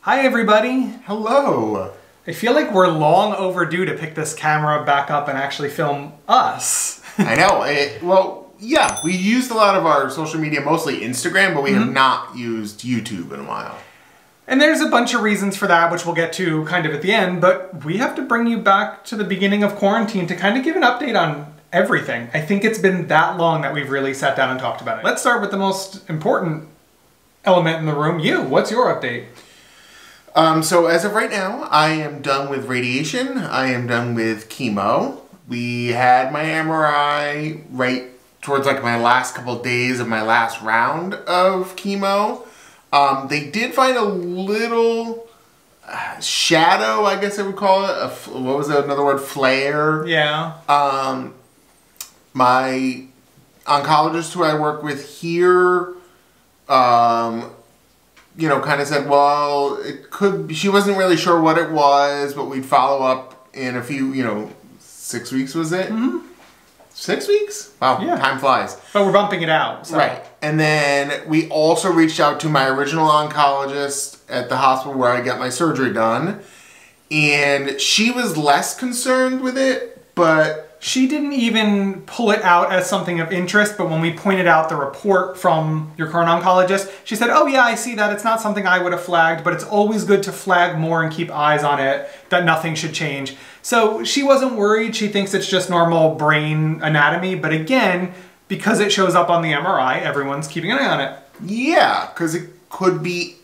Hi everybody! Hello! I feel like we're long overdue to pick this camera back up and actually film us. I know. Well, yeah, we used a lot of our social media, mostly Instagram, but we have not used YouTube in a while. And there's a bunch of reasons for that, which we'll get to kind of at the end, but we have to bring you back to the beginning of quarantine to kind of give an update on everything. I think it's been that long that we've really sat down and talked about it. Let's start with the most important element in the room. What's your update? So as of right now, I am done with radiation. I am done with chemo. We had my MRI right towards like my last couple of days of my last round of chemo. They did find a little shadow, I guess I would call it. What was another word? Flare. Yeah. My oncologist who I work with here, you know, kind of said, well, it could, she wasn't really sure what it was, but we'd follow up in a few, 6 weeks was it? 6 weeks? Wow, yeah. Time flies. But we're bumping it out. So. Right. And then we also reached out to my original oncologist at the hospital where I got my surgery done. And she was less concerned with it, but... She didn't even pull it out as something of interest, but when we pointed out the report from your current oncologist, she said, oh yeah, I see that. It's not something I would have flagged, but it's always good to flag more and keep eyes on it, that nothing should change. So she wasn't worried. She thinks it's just normal brain anatomy. But again, because it shows up on the MRI, everyone's keeping an eye on it. Yeah, because it could be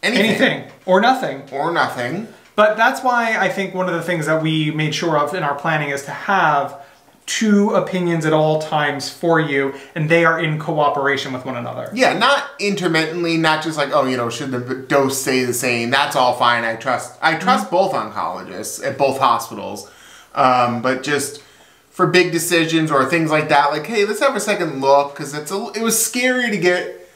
anything. Anything. Or nothing. Or nothing. But that's why I think one of the things that we made sure of in our planning is to have two opinions at all times for you, and they are in cooperation with one another. Yeah, not intermittently, not just like, oh, should the dose stay the same? That's all fine. I trust both oncologists at both hospitals. But just for big decisions or things like that, like, hey, let's have a second look, because it was scary to get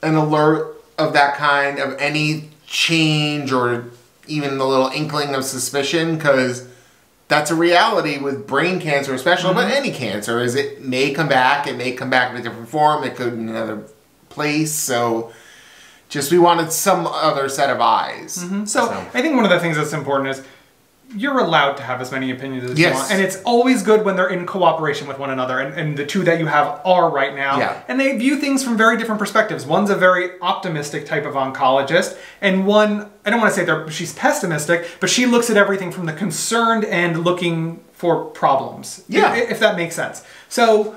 an alert of that kind, of any change or even the little inkling of suspicion, because that's a reality with brain cancer especially, but any cancer, is it may come back in a different form, it could in another place, so just we wanted some other set of eyes. So I think one of the things that's important is you're allowed to have as many opinions as you want, and it's always good when they're in cooperation with one another, and the two that you have are right now, and they view things from very different perspectives. One's a very optimistic type of oncologist, and one, I don't want to say she's pessimistic, but she looks at everything from the concerned end, looking for problems, if that makes sense. So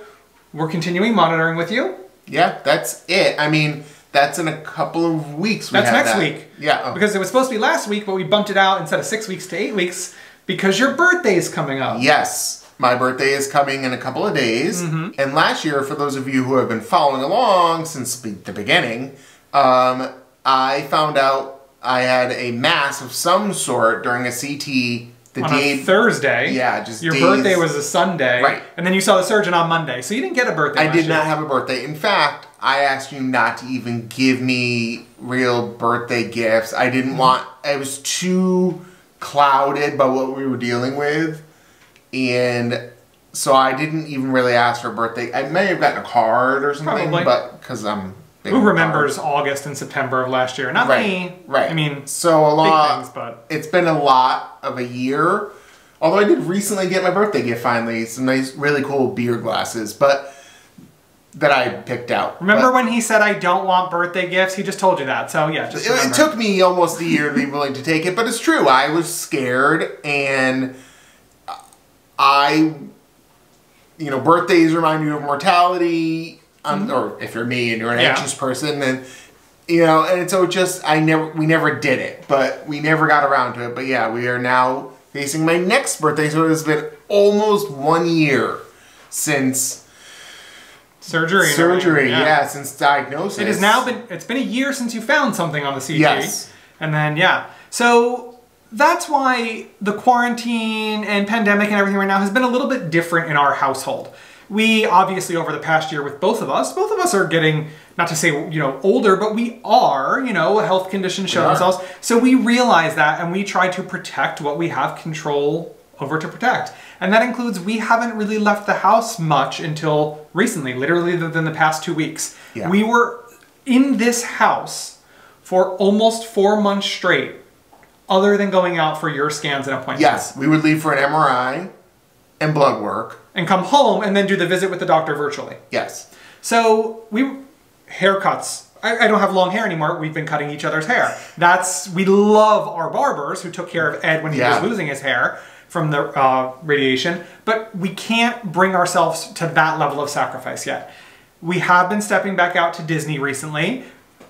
we're continuing monitoring with you. Yeah, that's it. I mean, that's in a couple of weeks. That's next week. Yeah. Because it was supposed to be last week, but we bumped it out instead of 6 weeks to 8 weeks because your birthday is coming up. Yes. My birthday is coming in a couple of days. And last year, for those of you who have been following along since the beginning, I found out I had a mass of some sort during a CT on a Thursday. Yeah, just your birthday was a Sunday. Right. And then you saw the surgeon on Monday. So you didn't get a birthday I did not have a birthday. In fact, I asked you not to even give me real birthday gifts. I didn't want, I was too clouded by what we were dealing with. And so I didn't even really ask for a birthday. I may have gotten a card or something, but because I'm who remembers August and September of last year? Not me. Right. I mean, so a lot. Big things, but it's been a lot of a year. Although I did recently get my birthday gift finally, some nice, really cool beer glasses, but that I picked out. Remember when he said I don't want birthday gifts? He just told you that. So yeah, just remember. It took me almost a year to be willing to take it, but it's true. I was scared, and birthdays remind you of mortality. Or if you're me and you're an anxious person, and and so we never did it, but we never got around to it. But yeah, we are now facing my next birthday, so it's been almost 1 year since surgery. Since diagnosis. It has now it's been a year since you found something on the CT. Yes. And then so that's why the quarantine and pandemic and everything right now has been a little bit different in our household. We obviously, over the past year with both of us are getting, not to say, older, but we are, a health condition show themselves. So we realize that, and we try to protect what we have control over to protect. And that includes, we haven't really left the house much until recently, literally within the past 2 weeks. Yeah. We were in this house for almost 4 months straight, other than going out for your scans and appointments. Yes, we would leave for an MRI and blood work. And come home and then do the visit with the doctor virtually. Yes. So haircuts. I don't have long hair anymore. We've been cutting each other's hair. We love our barbers who took care of Ed when he was losing his hair from the radiation, but we can't bring ourselves to that level of sacrifice yet. We have been stepping back out to Disney recently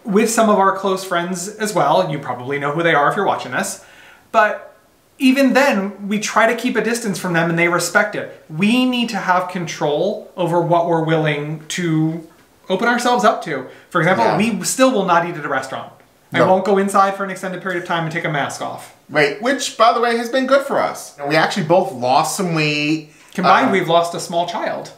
with some of our close friends as well. You probably know who they are if you're watching this. But even then, we try to keep a distance from them and they respect it. We need to have control over what we're willing to open ourselves up to. For example, we still will not eat at a restaurant. No. I won't go inside for an extended period of time and take a mask off. Right, which, by the way, has been good for us. And we actually both lost some weight. Combined, we've lost a small child.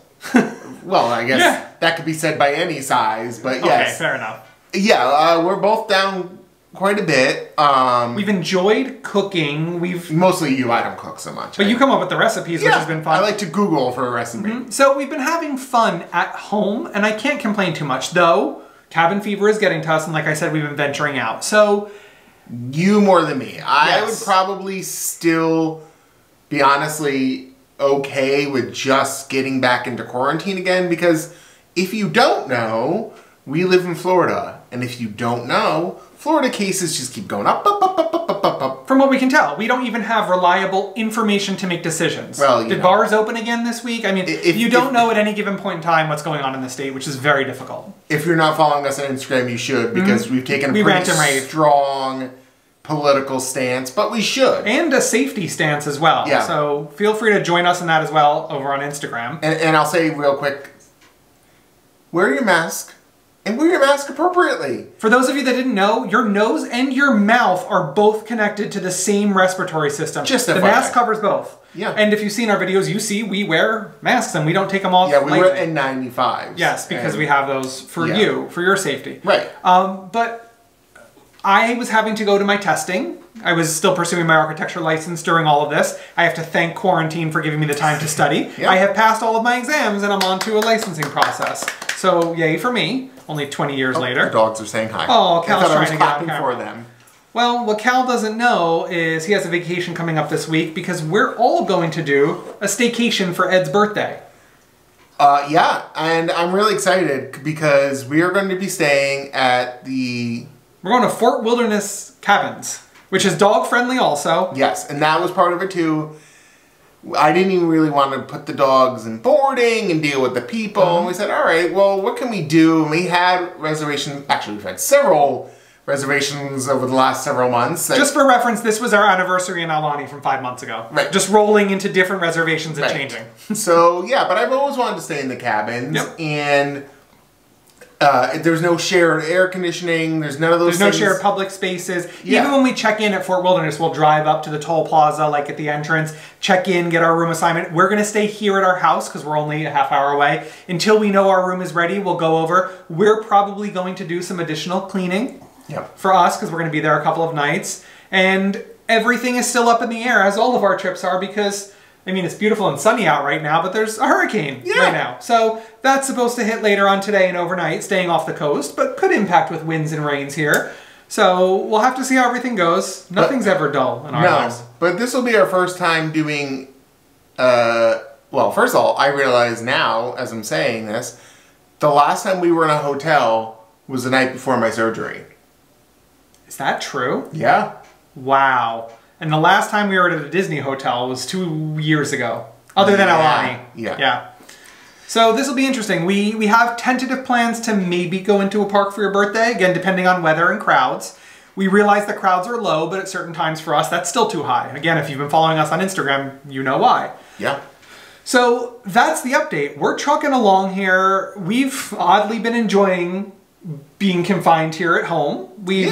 Well, I guess that could be said by any size, but yes. Okay, fair enough. Yeah, we're both down quite a bit. We've enjoyed cooking. Mostly you, I don't cook so much. But you come up with the recipes, which has been fun. I like to Google for a recipe. So we've been having fun at home, and I can't complain too much, though cabin fever is getting to us, and like I said, we've been venturing out. So you more than me. I would probably still be honestly okay with just getting back into quarantine again, because if you don't know, we live in Florida, and if you don't know, Florida cases just keep going up. From what we can tell, we don't even have reliable information to make decisions. Well, did bars open again this week? I mean, you don't know at any given point in time what's going on in the state, which is very difficult. If you're not following us on Instagram, you should, because we've taken a pretty strong political stance, but we should. And a safety stance as well. Yeah. So feel free to join us in that as well over on Instagram. And I'll say real quick, wear your mask. And wear your mask appropriately. For those of you that didn't know, your nose and your mouth are both connected to the same respiratory system. The mask covers both. Yeah. And if you've seen our videos, you see we wear masks and we don't take them off. Yeah, we wear N95s. Yes, because we have those for you, for your safety. Right. But I was having to go to my testing. I was still pursuing my architecture license during all of this. I have to thank quarantine for giving me the time to study. I have passed all of my exams and I'm on to a licensing process. So yay for me. Only 20 years later. The dogs are saying hi. Oh, Cal's trying to get on camera. For them. Well, what Cal doesn't know is he has a vacation coming up this week because we're all going to do a staycation for Ed's birthday. Yeah, and I'm really excited because we are going to be staying at the... We're going to Fort Wilderness Cabins, which is dog friendly also. Yes, and that was part of it too. I didn't even really want to put the dogs in boarding and deal with the people. And we said, all right, well, what can we do? And we had reservations. Actually, we've had several reservations over the last several months. Just for reference, this was our anniversary in Aulani from 5 months ago. Right. Just rolling into different reservations and changing. So, yeah, but I've always wanted to stay in the cabins. Yep. And there's no shared air conditioning. There's none of those things. There's no shared public spaces. Yeah. Even when we check in at Fort Wilderness, we'll drive up to the toll plaza, like at the entrance, check in, get our room assignment. We're going to stay here at our house because we're only a half hour away. Until we know our room is ready, we'll go over. We're probably going to do some additional cleaning for us because we're going to be there a couple of nights. And everything is still up in the air, as all of our trips are, because... I mean, it's beautiful and sunny out right now, but there's a hurricane right now. So that's supposed to hit later on today and overnight, staying off the coast, but could impact with winds and rains here. So we'll have to see how everything goes. Nothing's ever dull in our lives. But this will be our first time doing, well, first of all, I realize now, as I'm saying this, the last time we were in a hotel was the night before my surgery. Is that true? Yeah. Wow. And the last time we were at a Disney hotel was 2 years ago. Other than Aulani. Yeah. So this will be interesting. We have tentative plans to maybe go into a park for your birthday. Again, depending on weather and crowds. We realize the crowds are low, but at certain times for us, that's still too high. Again, if you've been following us on Instagram, you know why. Yeah. So that's the update. We're trucking along here. We've oddly been enjoying being confined here at home. We've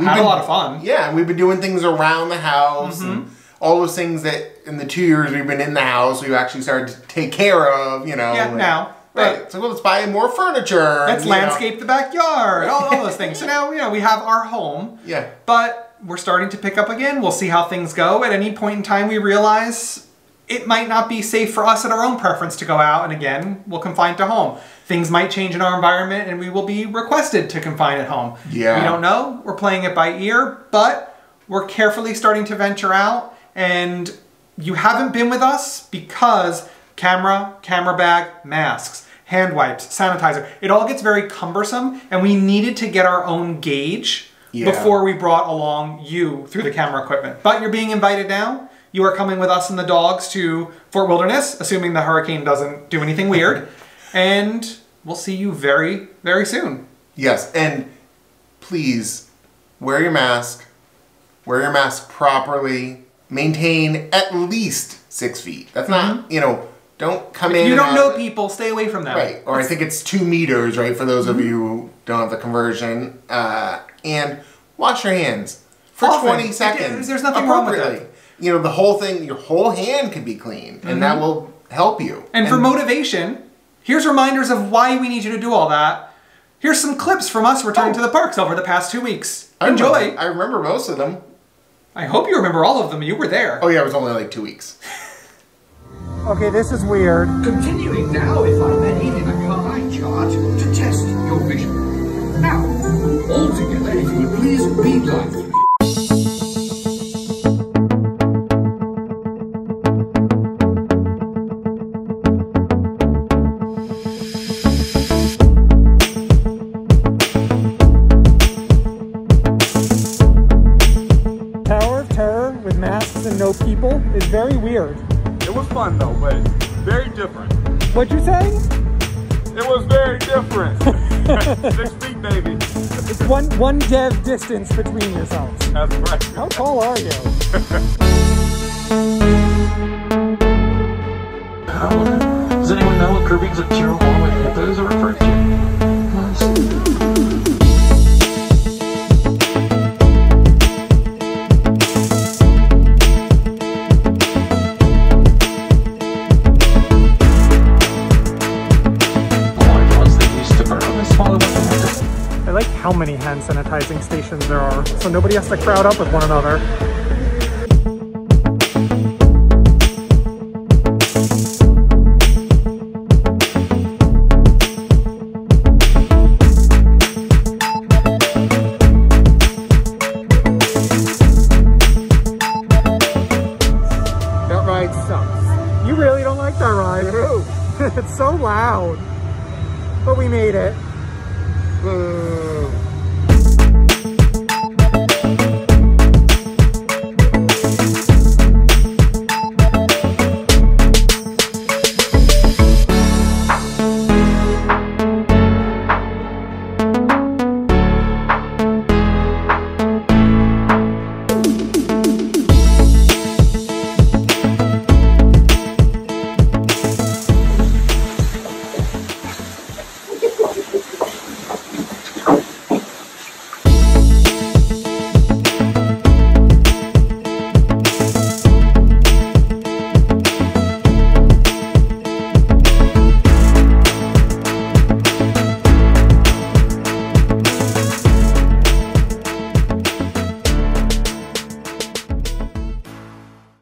had a lot of fun. Yeah, and we've been doing things around the house and all those things that in the 2 years we've been in the house, we've actually started to take care of, you know. Yeah, now. Right. So let's buy more furniture. Let's landscape the backyard. All those things. So now, you know, we have our home. Yeah. But we're starting to pick up again. We'll see how things go. At any point in time, we realize it might not be safe for us at our own preference to go out, and again, we'll confine to home. Things might change in our environment and we will be requested to confine at home. Yeah. We don't know. We're playing it by ear, but we're carefully starting to venture out, and you haven't been with us because camera bag, masks, hand wipes, sanitizer. It all gets very cumbersome, and we needed to get our own gauge before we brought along you through the camera equipment. But you're being invited now. You are coming with us and the dogs to Fort Wilderness, assuming the hurricane doesn't do anything weird. And we'll see you very, very soon. Yes, and please wear your mask. Wear your mask properly. Maintain at least 6 feet. That's not, you know, don't come in. If you don't know people, stay away from them. Right, or I think it's 2 meters, right, for those of you who don't have the conversion. And wash your hands for 20 seconds. There's nothing wrong with that. You know, the whole thing, your whole hand can be clean, and that will help you. And for motivation, here's reminders of why we need you to do all that. Here's some clips from us returning to the parks over the past 2 weeks. Enjoy. I remember most of them. I hope you remember all of them. You were there. Oh yeah, it was only like 2 weeks. Okay, this is weird. Continuing now, if I may, in a eye chart to test your vision. Now, all together, if you would please read lines to me. No people is very weird. It was fun though, but very different. What'd you say? It was very different. 6 feet, baby. It's one dev distance between yourselves. That's right. How tall are you? Does anyone know what groupings of tier 1 with hippos are referred to? How many hand sanitizing stations there are, so nobody has to crowd up with one another. That ride sucks. You really don't like that ride? No. It's so loud. But we made it.